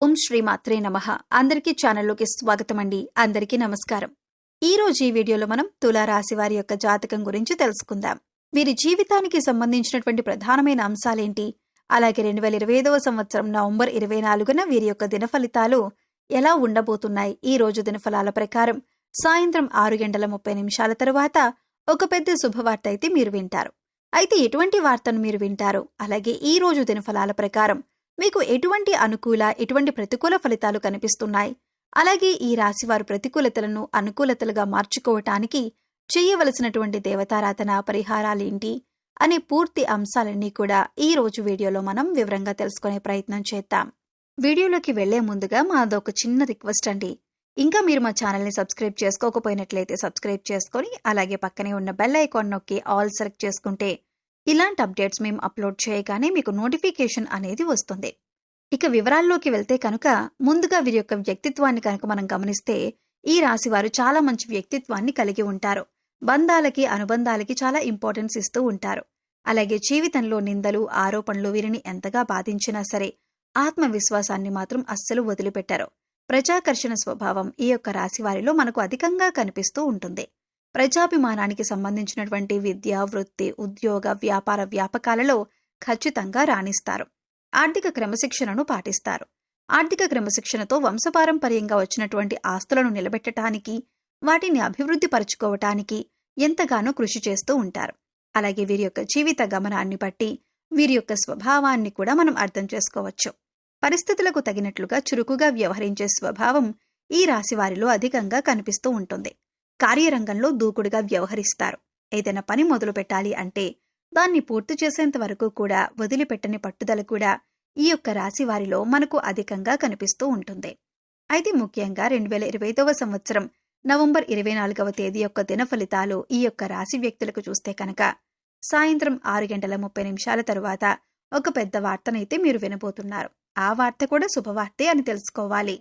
ఓం శ్రీ మాత్రే నమః. అందరికీ ఛానల్లోకి స్వాగతం అండి. అందరికీ నమస్కారం. ఈ రోజు ఈ వీడియోలో మనం తులారాశి వారి యొక్క జాతకం గురించి తెలుసుకుందాం. వీరి జీవితానికి సంబంధించినటువంటి ప్రధానమైన అంశాలేంటి, అలాగే 2025వ సంవత్సరం నవంబర్ 24న వీరి యొక్క దినఫలితాలు ఎలా ఉండబోతున్నాయి. ఈ రోజు దినఫలాల ప్రకారం సాయంత్రం 6:30 తరువాత ఒక పెద్ద శుభవార్త అయితే మీరు వింటారు. అయితే ఎటువంటి వార్తను మీరు వింటారు, అలాగే ఈ రోజు దినఫలాల ప్రకారం మీకు ఎటువంటి అనుకూల ఎటువంటి ప్రతికూల ఫలితాలు కనిపిస్తున్నాయి, అలాగే ఈ రాశివారు ప్రతికూలతలను అనుకూలతలుగా మార్చుకోవటానికి చేయవలసినటువంటి దేవతారాధన పరిహారాలేంటి అనే పూర్తి అంశాలన్నీ కూడా ఈ రోజు వీడియోలో మనం వివరంగా తెలుసుకునే ప్రయత్నం చేద్దాం. వీడియోలోకి వెళ్లే ముందుగా మాదొక చిన్న రిక్వెస్ట్ అండి. ఇంకా మీరు మా ఛానల్ని సబ్స్క్రైబ్ చేసుకోకపోయినట్లయితే సబ్స్క్రైబ్ చేసుకొని అలాగే పక్కనే ఉన్న బెల్ ఐకాన్ నొక్కి ఆల్ సెలెక్ట్ చేసుకుంటే ఇలాంటి అప్డేట్స్ మేము అప్లోడ్ చేయగానే మీకు నోటిఫికేషన్ అనేది వస్తుంది. ఇక వివరాల్లోకి వెళ్తే కనుక ముందుగా వీరి యొక్క వ్యక్తిత్వాన్ని కనుక మనం గమనిస్తే ఈ రాశి వారు చాలా మంచి వ్యక్తిత్వాన్ని కలిగి ఉంటారు. బంధాలకి అనుబంధాలకి చాలా ఇంపార్టెన్స్ ఇస్తూ ఉంటారు. అలాగే జీవితంలో నిందలు ఆరోపణలు వీరిని ఎంతగా బాధించినా సరే ఆత్మవిశ్వాసాన్ని మాత్రం అస్సలు వదిలిపెట్టారు. ప్రజాకర్షణ స్వభావం ఈ యొక్క రాశి వారిలో మనకు అధికంగా కనిపిస్తూ ఉంటుంది. ప్రజాభిమానానికి సంబంధించినటువంటి విద్య, వృత్తి, ఉద్యోగ, వ్యాపార వ్యాపకాలలో ఖచ్చితంగా రాణిస్తారు. ఆర్థిక క్రమశిక్షణను పాటిస్తారు. ఆర్థిక క్రమశిక్షణతో వంశపారంపర్యంగా వచ్చినటువంటి ఆస్తులను నిలబెట్టడానికి, వాటిని అభివృద్ధి పరుచుకోవటానికి ఎంతగానో కృషి చేస్తూ ఉంటారు. అలాగే వీరి యొక్క జీవిత గమనాన్ని బట్టి వీరి యొక్క స్వభావాన్ని కూడా మనం అర్థం చేసుకోవచ్చు. పరిస్థితులకు తగినట్లుగా చురుకుగా వ్యవహరించే స్వభావం ఈ రాశి వారిలో అధికంగా కనిపిస్తూ ఉంటుంది. కార్యరంగంలో దూకుడుగా వ్యవహరిస్తారు. ఏదైనా పని మొదలు పెట్టాలి అంటే దాన్ని పూర్తి చేసేంత వరకు కూడా వదిలిపెట్టని పట్టుదల కూడా ఈ యొక్క రాశి వారిలో మనకు అధికంగా కనిపిస్తూ ఉంటుంది. అయితే ముఖ్యంగా 2025వ సంవత్సరం నవంబర్ 24వ తేదీ యొక్క దిన ఫలితాలు ఈ యొక్క రాశి వ్యక్తులకు చూస్తే కనుక సాయంత్రం 6:30 తరువాత ఒక పెద్ద వార్తనైతే మీరు వినబోతున్నారు. ఆ వార్త కూడా శుభవార్తే అని తెలుసుకోవాలి.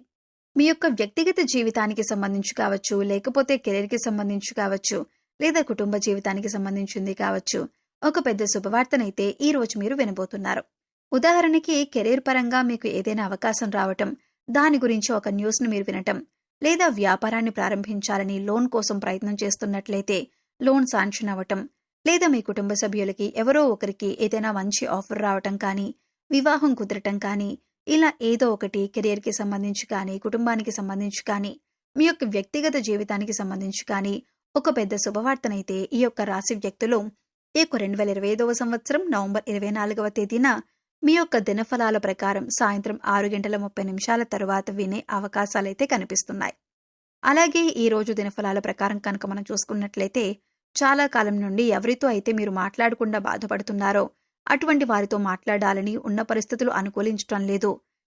మీ యొక్క వ్యక్తిగత జీవితానికి సంబంధించి కావచ్చు, లేకపోతే కెరీర్కి సంబంధించి కావచ్చు, లేదా కుటుంబ జీవితానికి సంబంధించింది కావచ్చు, ఒక పెద్ద శుభవార్తనైతే ఈ రోజు మీరు వినబోతున్నారు. ఉదాహరణకి కెరీర్ పరంగా మీకు ఏదైనా అవకాశం రావటం, దాని గురించి ఒక న్యూస్ను మీరు వినటం, లేదా వ్యాపారాన్ని ప్రారంభించాలని లోన్ కోసం ప్రయత్నం చేస్తున్నట్లయితే లోన్ శాంక్షన్ అవ్వటం, లేదా మీ కుటుంబ సభ్యులకి ఎవరో ఒకరికి ఏదైనా మంచి ఆఫర్ రావటం కానీ, వివాహం కుదరటం కానీ, ఇలా ఏదో ఒకటి కెరియర్కి సంబంధించి కానీ, కుటుంబానికి సంబంధించి కానీ, మీ యొక్క వ్యక్తిగత జీవితానికి సంబంధించి కానీ ఒక పెద్ద శుభవార్తనైతే ఈ యొక్క రాశి వ్యక్తులు ఈ యొక్క 2025వ సంవత్సరం నవంబర్ 24వ తేదీన మీ యొక్క దినఫలాల ప్రకారం సాయంత్రం 6:30 తరువాత వినే అవకాశాలైతే కనిపిస్తున్నాయి. అలాగే ఈ రోజు దినఫలాల ప్రకారం కనుక మనం చూసుకున్నట్లయితే చాలా కాలం నుండి ఎవరితో అయితే మీరు మాట్లాడకుండా బాధపడుతున్నారో అటువంటి వారితో మాట్లాడాలని ఉన్న పరిస్థితులు అనుకూలించటం లేదు.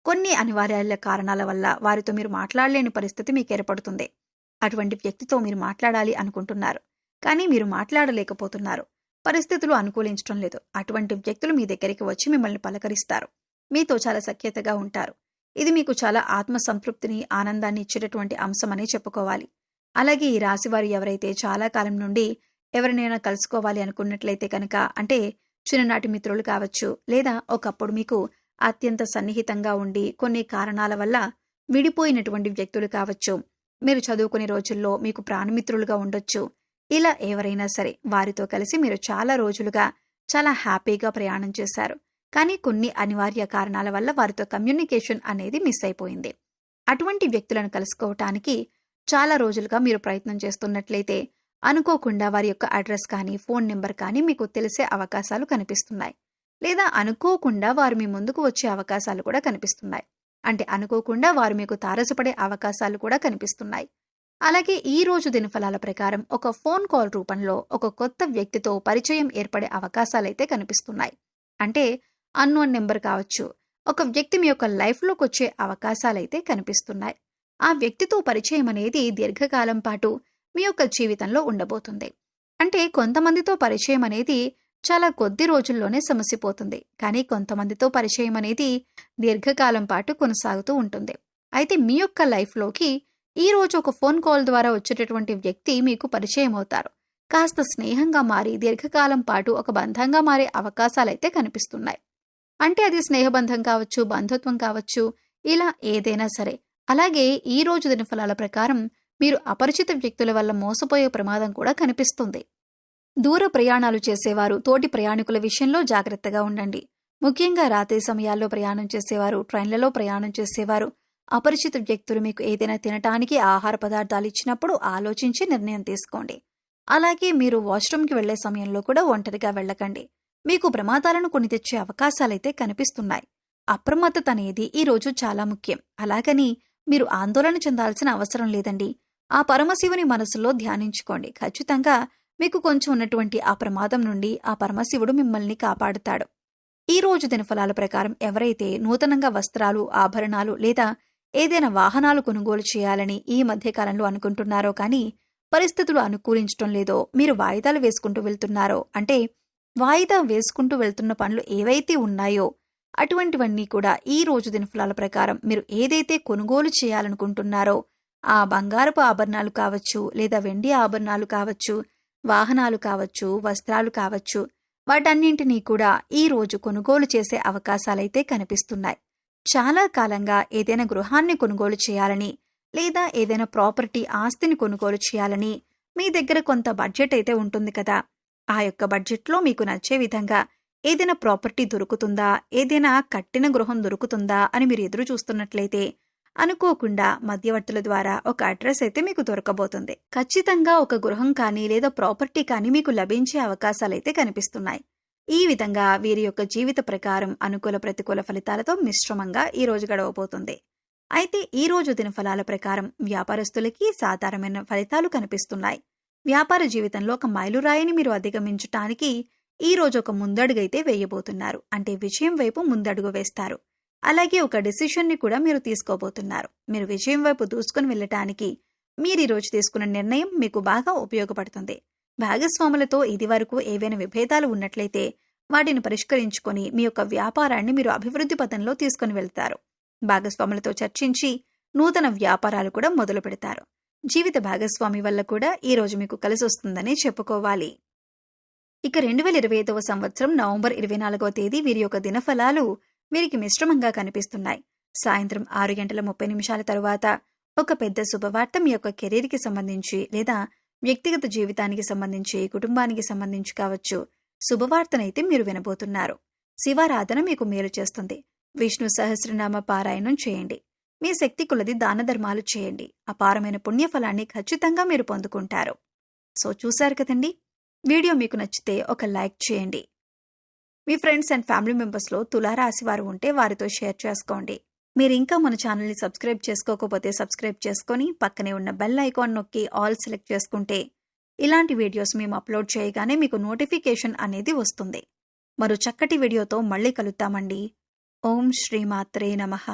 కొన్ని అనివార్యాల కారణాల వల్ల వారితో మీరు మాట్లాడలేని పరిస్థితి మీకు ఏర్పడుతుంది. అటువంటి వ్యక్తితో మీరు మాట్లాడాలి అనుకుంటున్నారు, కానీ మీరు మాట్లాడలేకపోతున్నారు. పరిస్థితులు అనుకూలించటం లేదు. అటువంటి వ్యక్తులు మీ దగ్గరికి వచ్చి మిమ్మల్ని పలకరిస్తారు. మీతో చాలా సఖ్యతగా ఉంటారు. ఇది మీకు చాలా ఆత్మ సంతృప్తిని, ఆనందాన్ని ఇచ్చేటటువంటి అంశమని చెప్పుకోవాలి. అలాగే ఈ రాశివారు ఎవరైతే చాలా కాలం నుండి ఎవరినైనా కలుసుకోవాలి అనుకున్నట్లయితే కనుక, అంటే చిన్ననాటి మిత్రులు కావచ్చు, లేదా ఒకప్పుడు మీకు అత్యంత సన్నిహితంగా ఉండి కొన్ని కారణాల వల్ల విడిపోయినటువంటి వ్యక్తులు కావచ్చు, మీరు చదువుకునే రోజుల్లో మీకు ప్రాణమిత్రులుగా ఉండొచ్చు. ఇలా ఎవరైనా సరే వారితో కలిసి మీరు చాలా రోజులుగా చాలా హ్యాపీగా ప్రయాణం చేశారు. కానీ కొన్ని అనివార్య కారణాల వల్ల వారితో కమ్యూనికేషన్ అనేది మిస్ అయిపోయింది. అటువంటి వ్యక్తులను కలుసుకోవటానికి చాలా రోజులుగా మీరు ప్రయత్నం చేస్తున్నట్లయితే అనుకోకుండా వారి యొక్క అడ్రస్ కానీ, ఫోన్ నెంబర్ కానీ మీకు తెలిసే అవకాశాలు కనిపిస్తున్నాయి. లేదా అనుకోకుండా వారు మీ ముందుకు వచ్చే అవకాశాలు కూడా కనిపిస్తున్నాయి. అంటే అనుకోకుండా వారు మీకు తారసపడే అవకాశాలు కూడా కనిపిస్తున్నాయి. అలాగే ఈ రోజు దినఫలాల ప్రకారం ఒక ఫోన్ కాల్ రూపంలో ఒక కొత్త వ్యక్తితో పరిచయం ఏర్పడే అవకాశాలైతే కనిపిస్తున్నాయి. అంటే అన్నోన్ నెంబర్ కావచ్చు, ఒక వ్యక్తి మీ యొక్క లైఫ్లోకి వచ్చే అవకాశాలైతే కనిపిస్తున్నాయి. ఆ వ్యక్తితో పరిచయం అనేది దీర్ఘకాలం పాటు మీ యొక్క జీవితంలో ఉండబోతుంది. అంటే కొంతమందితో పరిచయం అనేది చాలా కొద్ది రోజుల్లోనే సమసిపోతుంది, కానీ కొంతమందితో పరిచయం అనేది దీర్ఘకాలం పాటు కొనసాగుతూ ఉంటుంది. అయితే మీ యొక్క లైఫ్లోకి ఈ రోజు ఒక ఫోన్ కాల్ ద్వారా వచ్చేటటువంటి వ్యక్తి మీకు పరిచయం అవుతారు. కాస్త స్నేహంగా మారి దీర్ఘకాలం పాటు ఒక బంధంగా మారే అవకాశాలైతే కనిపిస్తున్నాయి. అంటే అది స్నేహబంధం కావచ్చు, బంధుత్వం కావచ్చు, ఇలా ఏదైనా సరే. అలాగే ఈ రోజు దినఫలాల ప్రకారం మీరు అపరిచిత వ్యక్తుల వల్ల మోసపోయే ప్రమాదం కూడా కనిపిస్తుంది. దూర ప్రయాణాలు చేసేవారు తోటి ప్రయాణికుల విషయంలో జాగ్రత్తగా ఉండండి. ముఖ్యంగా రాత్రి సమయాల్లో ప్రయాణం చేసేవారు, ట్రైన్లలో ప్రయాణం చేసేవారు, అపరిచిత వ్యక్తులు మీకు ఏదైనా తినటానికి ఆహార పదార్థాలు ఇచ్చినప్పుడు ఆలోచించి నిర్ణయం తీసుకోండి. అలాగే మీరు వాష్రూమ్కి వెళ్లే సమయంలో కూడా ఒంటరిగా వెళ్ళకండి. మీకు ప్రమాదాలను కొని తెచ్చే అవకాశాలైతే కనిపిస్తున్నాయి. అప్రమత్తత అనేది ఈ రోజు చాలా ముఖ్యం. అలాగని మీరు ఆందోళన చెందాల్సిన అవసరం లేదండి. ఆ పరమశివుని మనసులో ధ్యానించుకోండి. ఖచ్చితంగా మీకు కొంచెం ఉన్నటువంటి ఆ ప్రమాదం నుండి ఆ పరమశివుడు మిమ్మల్ని కాపాడుతాడు. ఈ రోజు దినఫలాల ప్రకారం ఎవరైతే నూతనంగా వస్త్రాలు, ఆభరణాలు లేదా ఏదైనా వాహనాలు కొనుగోలు చేయాలని ఈ మధ్యకాలంలో అనుకుంటున్నారో కానీ పరిస్థితులు అనుకూలించటం లేదో, మీరు వాయిదాలు వేసుకుంటూ వెళ్తున్నారో, అంటే వాయిదా వేసుకుంటూ వెళ్తున్న పనులు ఏవైతే ఉన్నాయో అటువంటివన్నీ కూడా ఈ రోజు దినఫలాల ప్రకారం మీరు ఏదైతే కొనుగోలు చేయాలనుకుంటున్నారో ఆ బంగారపు ఆభరణాలు కావచ్చు, లేదా వెండి ఆభరణాలు కావచ్చు, వాహనాలు కావచ్చు, వస్త్రాలు కావచ్చు, వాటన్నింటినీ కూడా ఈ రోజు కొనుగోలు చేసే అవకాశాలైతే కనిపిస్తున్నాయి. చాలా కాలంగా ఏదైనా గృహాన్ని కొనుగోలు చేయాలని లేదా ఏదైనా ప్రాపర్టీ ఆస్తిని కొనుగోలు చేయాలని మీ దగ్గర కొంత బడ్జెట్ అయితే ఉంటుంది కదా. ఆ యొక్క బడ్జెట్లో మీకు నచ్చే విధంగా ఏదైనా ప్రాపర్టీ దొరుకుతుందా, ఏదైనా కట్టిన గృహం దొరుకుతుందా అని మీరు ఎదురు చూస్తున్నట్లయితే అనుకోకుండా మధ్యవర్తుల ద్వారా ఒక అడ్రస్ అయితే మీకు దొరకబోతుంది. ఖచ్చితంగా ఒక గృహం కానీ లేదా ప్రాపర్టీ కానీ మీకు లభించే అవకాశాలైతే కనిపిస్తున్నాయి. ఈ విధంగా వీరి యొక్క జీవిత ప్రకారం అనుకూల ప్రతికూల ఫలితాలతో మిశ్రమంగా ఈ రోజు గడవబోతుంది. అయితే ఈ రోజు దినఫలాల ప్రకారం వ్యాపారస్తులకి సాధారణమైన ఫలితాలు కనిపిస్తున్నాయి. వ్యాపార జీవితంలో ఒక మైలురాయిని మీరు అధిగమించటానికి ఈ రోజు ఒక ముందడుగైతే వేయబోతున్నారు. అంటే విజయం వైపు ముందడుగు వేస్తారు. అలాగే ఒక డెసిషన్ని కూడా మీరు తీసుకోబోతున్నారు. మీరు విజయం వైపు దూసుకుని వెళ్ళటానికి మీరు ఈ రోజు తీసుకున్న నిర్ణయం మీకు బాగా ఉపయోగపడుతుంది. భాగస్వాములతో ఇది వరకు ఏవైనా విభేదాలు ఉన్నట్లయితే వాటిని పరిష్కరించుకొని మీ యొక్క వ్యాపారాన్ని మీరు అభివృద్ధి పథంలో తీసుకుని వెళ్తారు. భాగస్వాములతో చర్చించి నూతన వ్యాపారాలు కూడా మొదలు పెడతారు. జీవిత భాగస్వామి వల్ల కూడా ఈ రోజు మీకు కలిసొస్తుందని చెప్పుకోవాలి. ఇక 2025వ సంవత్సరం నవంబర్ 24వ తేదీ వీరి యొక్క దినఫలాలు వీరికి మిశ్రమంగా కనిపిస్తున్నాయి. సాయంత్రం 6:30 తరువాత ఒక పెద్ద శుభవార్త మీ యొక్క కెరీర్కి సంబంధించి లేదా వ్యక్తిగత జీవితానికి సంబంధించి, కుటుంబానికి సంబంధించి కావచ్చు, శుభవార్తనైతే మీరు వినబోతున్నారు. శివారాధన మీకు మేలు చేస్తుంది. విష్ణు సహస్రనామ పారాయణం చేయండి. మీ శక్తి కొలది దాన ధర్మాలు చేయండి. అపారమైన పుణ్యఫలాన్ని ఖచ్చితంగా మీరు పొందుకుంటారు. సో చూశారు కదండి, వీడియో మీకు నచ్చితే ఒక లైక్ చేయండి. మీ ఫ్రెండ్స్ అండ్ ఫ్యామిలీ మెంబర్స్లో తులారాశి వారు ఉంటే వారితో షేర్ చేసుకోండి. మీరు ఇంకా మన ఛానల్ని సబ్స్క్రైబ్ చేసుకోకపోతే సబ్స్క్రైబ్ చేసుకొని పక్కనే ఉన్న బెల్ ఐకాన్ నొక్కి ఆల్ సెలెక్ట్ చేసుకుంటే ఇలాంటి వీడియోస్ మేము అప్లోడ్ చేయగానే మీకు నోటిఫికేషన్ అనేది వస్తుంది. మరో చక్కటి వీడియోతో మళ్ళీ కలుద్దామండి. ఓం శ్రీమాత్రే నమః.